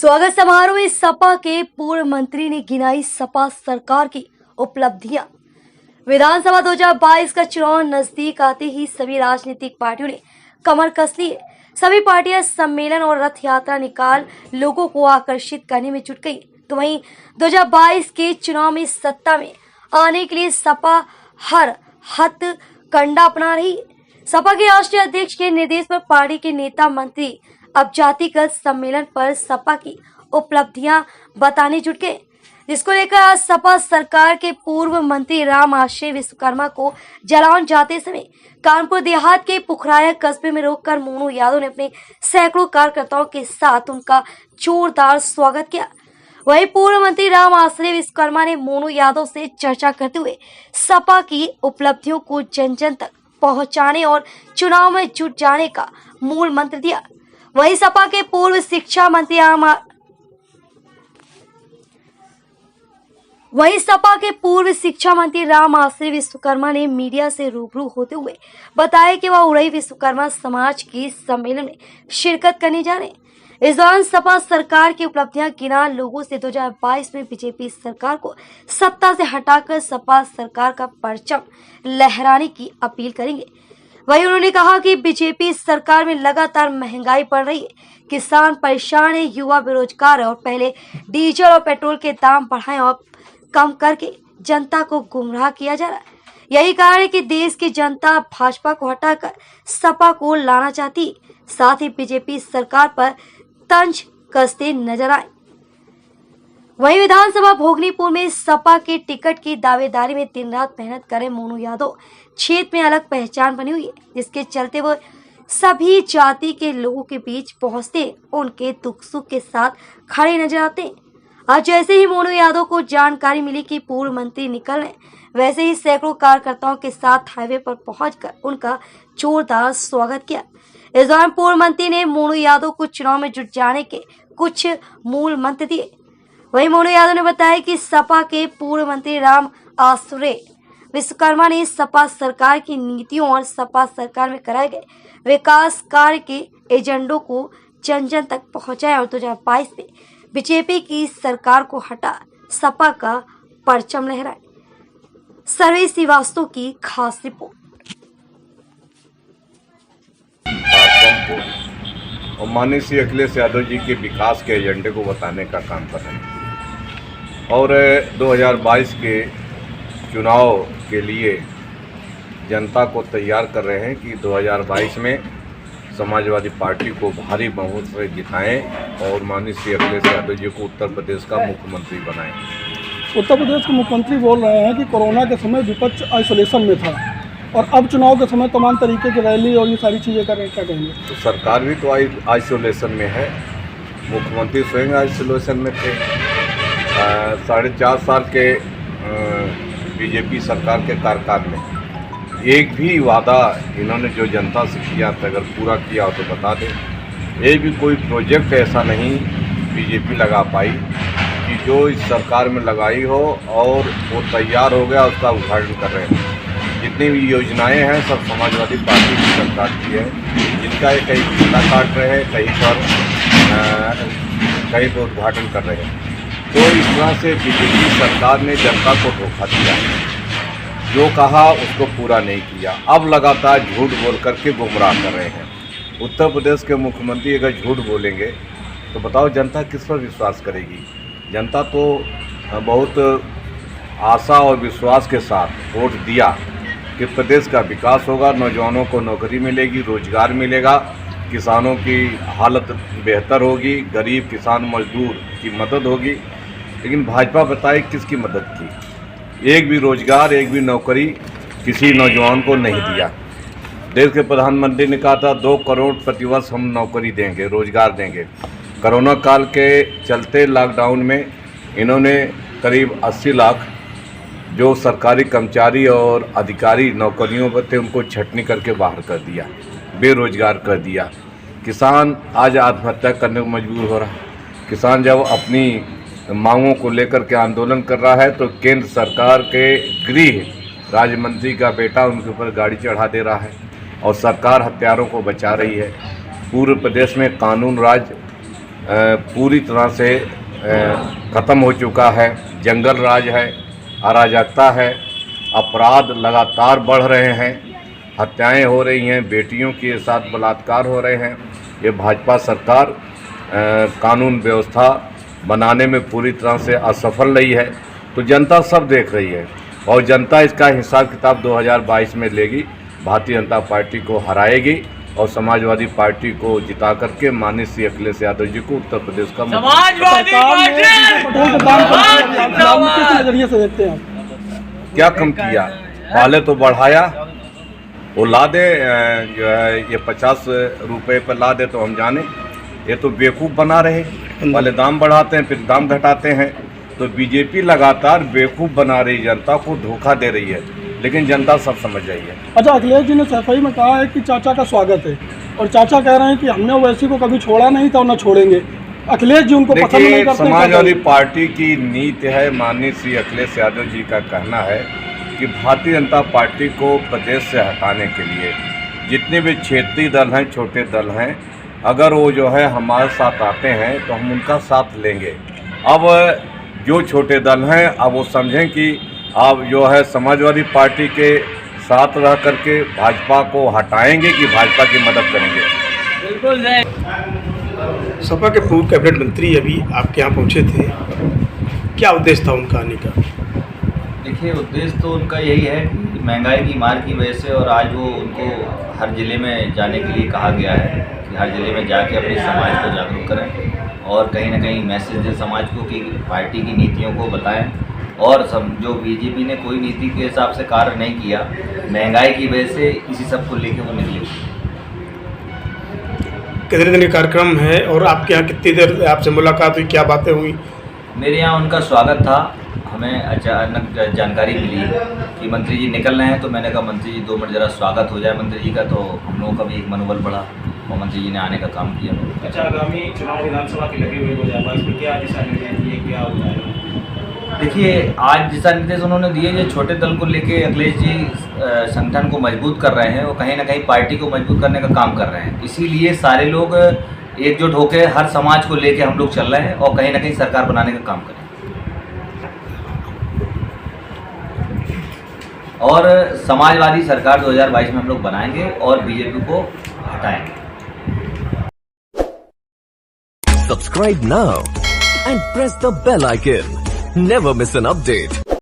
स्वागत समारोह में सपा के पूर्व मंत्री ने गिनाई सपा सरकार की उपलब्धियां। विधानसभा 2022 का चुनाव नजदीक आते ही सभी राजनीतिक पार्टियों ने कमर कस ली है। सभी पार्टियां सम्मेलन और रथ यात्रा निकाल लोगों को आकर्षित करने में जुट गई। तो वहीं 2022 के चुनाव में सत्ता में आने के लिए सपा हर हथकंडा अपना रही है। सपा के राष्ट्रीय अध्यक्ष के निर्देश पर पार्टी के नेता मंत्री अब जातिगत सम्मेलन पर सपा की उपलब्धियां बताने जुट गए, जिसको लेकर आज सपा सरकार के पूर्व मंत्री राम आश्रय विश्वकर्मा को जलावन जाते समय कानपुर देहात के पुखराया कस्बे में रोककर मोनू यादव ने अपने सैकड़ों कार्यकर्ताओं के साथ उनका जोरदार स्वागत किया। वहीं पूर्व मंत्री राम आश्रय विश्वकर्मा ने मोनू यादव से चर्चा करते हुए सपा की उपलब्धियों को जन जन तक पहुंचाने और चुनाव में जुट जाने का मूल मंत्र दिया। वहीं सपा के पूर्व शिक्षा मंत्री राम आश्रय विश्वकर्मा ने मीडिया से रूबरू होते हुए बताया कि वह उड़ई विश्वकर्मा समाज की सम्मेलन में शिरकत करने जा रहे हैं। इस दौरान सपा सरकार की उपलब्धियां गिना लोगों से 2022 में बीजेपी सरकार को सत्ता से हटाकर सपा सरकार का परचम लहराने की अपील करेंगे। वहीं उन्होंने कहा कि बीजेपी सरकार में लगातार महंगाई बढ़ रही है, किसान परेशान है, युवा बेरोजगार है और पहले डीजल और पेट्रोल के दाम बढ़ाएं और कम करके जनता को गुमराह किया जा रहा है। यही कारण है कि देश की जनता भाजपा को हटाकर सपा को लाना चाहती है, साथ ही बीजेपी सरकार पर तंज कसते नजर आए। वहीं विधानसभा भोगनीपुर में सपा के टिकट की दावेदारी में दिन रात मेहनत करे मोनू यादव क्षेत्र में अलग पहचान बनी हुई है, जिसके चलते वो सभी जाति के लोगों के बीच पहुंचते उनके दुख सुख के साथ खड़े नजर आते हैं। आज जैसे ही मोनू यादव को जानकारी मिली कि पूर्व मंत्री निकल रहे, वैसे ही सैकड़ों कार्यकर्ताओं के साथ हाईवे पर पहुंचकर उनका जोरदार स्वागत किया। इस दौरान पूर्व मंत्री ने मोनू यादव को चुनाव में जुट जाने के कुछ मूल मंत्र दिए। वहीं मोनू यादव ने बताया कि सपा के पूर्व मंत्री राम आश्रय विश्वकर्मा ने सपा सरकार की नीतियों और सपा सरकार में कराए गए विकास कार्य के एजेंडों को जन जन तक पहुंचाया और 2022 में बीजेपी की सरकार को हटा सपा का परचम लहराए। सर्वे श्रीवास्तव की खास रिपोर्ट। और माननीय श्री अखिलेश यादव जी के विकास के एजेंडे को बताने का काम कर रहे हैं और 2022 के चुनाव के लिए जनता को तैयार कर रहे हैं कि 2022 में समाजवादी पार्टी को भारी बहुमत से जिताएं और माननीय श्री अखिलेश यादव जी को उत्तर प्रदेश का मुख्यमंत्री बनाएं। उत्तर प्रदेश के मुख्यमंत्री बोल रहे हैं कि कोरोना के समय विपक्ष आइसोलेशन में था और अब चुनाव के समय तमाम तरीके की रैली और ये सारी चीज़ें कर रहे हैं, क्या कहेंगे? तो सरकार भी तो आइसोलेशन में है, मुख्यमंत्री स्वयं आइसोलेशन में थे। 4.5 साल के बीजेपी सरकार के कार्यकाल में एक भी वादा इन्होंने जो जनता से किया था अगर पूरा किया हो तो बता दें। एक भी कोई प्रोजेक्ट ऐसा नहीं बीजेपी लगा पाई कि जो इस सरकार में लगाई हो और वो तैयार हो गया उसका उद्घाटन कर रहे हैं। जितनी भी योजनाएं हैं सब समाजवादी पार्टी की सरकार की है, जिनका ये कहीं खिला काट रहे हैं, कहीं पर उद्घाटन कर रहे हैं। तो इस तरह से बीजेपी सरकार ने जनता को धोखा दिया, जो कहा उसको पूरा नहीं किया। अब लगातार झूठ बोल करके गुमराह कर रहे हैं। उत्तर प्रदेश के मुख्यमंत्री अगर झूठ बोलेंगे तो बताओ जनता किस पर विश्वास करेगी? जनता तो बहुत आशा और विश्वास के साथ वोट दिया कि प्रदेश का विकास होगा, नौजवानों को नौकरी मिलेगी, रोजगार मिलेगा, किसानों की हालत बेहतर होगी, गरीब किसान मजदूर की मदद होगी। लेकिन भाजपा बताए किसकी मदद की? एक भी रोजगार, एक भी नौकरी किसी नौजवान को नहीं दिया। देश के प्रधानमंत्री ने कहा था 2 करोड़ प्रतिवर्ष हम नौकरी देंगे, रोजगार देंगे। कोरोना काल के चलते लॉकडाउन में इन्होंने करीब 80 लाख जो सरकारी कर्मचारी और अधिकारी नौकरियों पर थे उनको छटनी करके बाहर कर दिया, बेरोजगार कर दिया। किसान आज आत्महत्या करने को मजबूर हो रहा है। किसान जब अपनी मांगों को लेकर के आंदोलन कर रहा है तो केंद्र सरकार के गृह राज्य मंत्री का बेटा उनके ऊपर गाड़ी चढ़ा दे रहा है और सरकार हत्यारों को बचा रही है। पूरे प्रदेश में कानून राज पूरी तरह से ख़त्म हो चुका है। जंगल राज है, अराजकता है, अपराध लगातार बढ़ रहे हैं, हत्याएं हो रही हैं, बेटियों के साथ बलात्कार हो रहे हैं। ये भाजपा सरकार कानून व्यवस्था बनाने में पूरी तरह से असफल रही है। तो जनता सब देख रही है और जनता इसका हिसाब किताब 2022 में लेगी। भारतीय जनता पार्टी को हराएगी और समाजवादी पार्टी को जिता करके माननीय श्री अखिलेश यादव जी को उत्तर प्रदेश का सरकार ने पटेल का दाम किस नजरिए से देखते हैं आप? क्या कम किया? पहले तो बढ़ाया, वो ला दे जो है ये 50 रुपये पर ला दे तो हम जाने। ये तो बेवकूफ़ बना रहे, पहले दाम बढ़ाते हैं फिर दाम घटाते हैं। तो बीजेपी लगातार बेवकूफ़ बना रही, जनता को धोखा दे रही है, लेकिन जनता सब समझ रही है। अच्छा, अखिलेश जी ने सफाई में कहा है कि चाचा का स्वागत है और चाचा कह रहे हैं कि हमने ओवैसी को कभी छोड़ा नहीं था और न छोड़ेंगे। अखिलेश जी उनको पसंद नहीं करते। समाजवादी पार्टी की नीति है, माननीय श्री अखिलेश यादव जी का कहना है कि भारतीय जनता पार्टी को प्रदेश से हटाने के लिए जितने भी क्षेत्रीय दल हैं, छोटे दल हैं, अगर वो जो है हमारे साथ आते हैं तो हम उनका साथ लेंगे। अब जो छोटे दल हैं अब वो समझें कि अब जो है समाजवादी पार्टी के साथ रह करके भाजपा को हटाएंगे कि भाजपा की मदद करेंगे। बिल्कुल। सपा के पूर्व कैबिनेट मंत्री अभी आपके यहाँ पहुँचे थे, क्या उद्देश्य था उनका आने का? देखिए, उद्देश्य तो उनका यही है कि महंगाई की मार की वजह से और आज वो उनको हर ज़िले में जाने के लिए कहा गया है कि हर ज़िले में जाके अपने समाज को जागरूक करें और कहीं ना कहीं मैसेज दें समाज को कि पार्टी की नीतियों को बताएं। और जो बीजेपी ने कोई नीति के हिसाब से कार्य नहीं किया, महंगाई की वजह से इसी सब को लेके वो निकले। कितने दिन का कार्यक्रम है और आपके यहाँ कितनी देर आपसे मुलाकात हुई, क्या बातें हुई? मेरे यहाँ उनका स्वागत था। हमें अचानक जानकारी मिली कि मंत्री जी निकल रहे हैं, तो मैंने कहा मंत्री जी 2 मिनट ज़रा स्वागत हो जाए मंत्री जी का, तो हम लोगों का भी एक मनोबल बढ़ा और मंत्री जी ने आने का काम किया। अच्छा, आगामी चुनाव विधानसभा के लगे हुए 2022 में क्या दिशा निर्देश दिए, क्या हो जाएगा? देखिए, आज दिशा निर्देश उन्होंने दिए जो छोटे दल को लेके अखिलेश जी संगठन को मजबूत कर रहे हैं, वो कहीं ना कहीं पार्टी को मजबूत करने का काम कर रहे हैं। इसीलिए सारे लोग एकजुट होकर हर समाज को लेके हम लोग चल रहे हैं और कहीं ना कहीं सरकार बनाने का काम करें और समाजवादी सरकार 2022 में हम लोग बनाएंगे और बीजेपी को हटाएंगे। Subscribe now and press the bell icon. Never miss an update.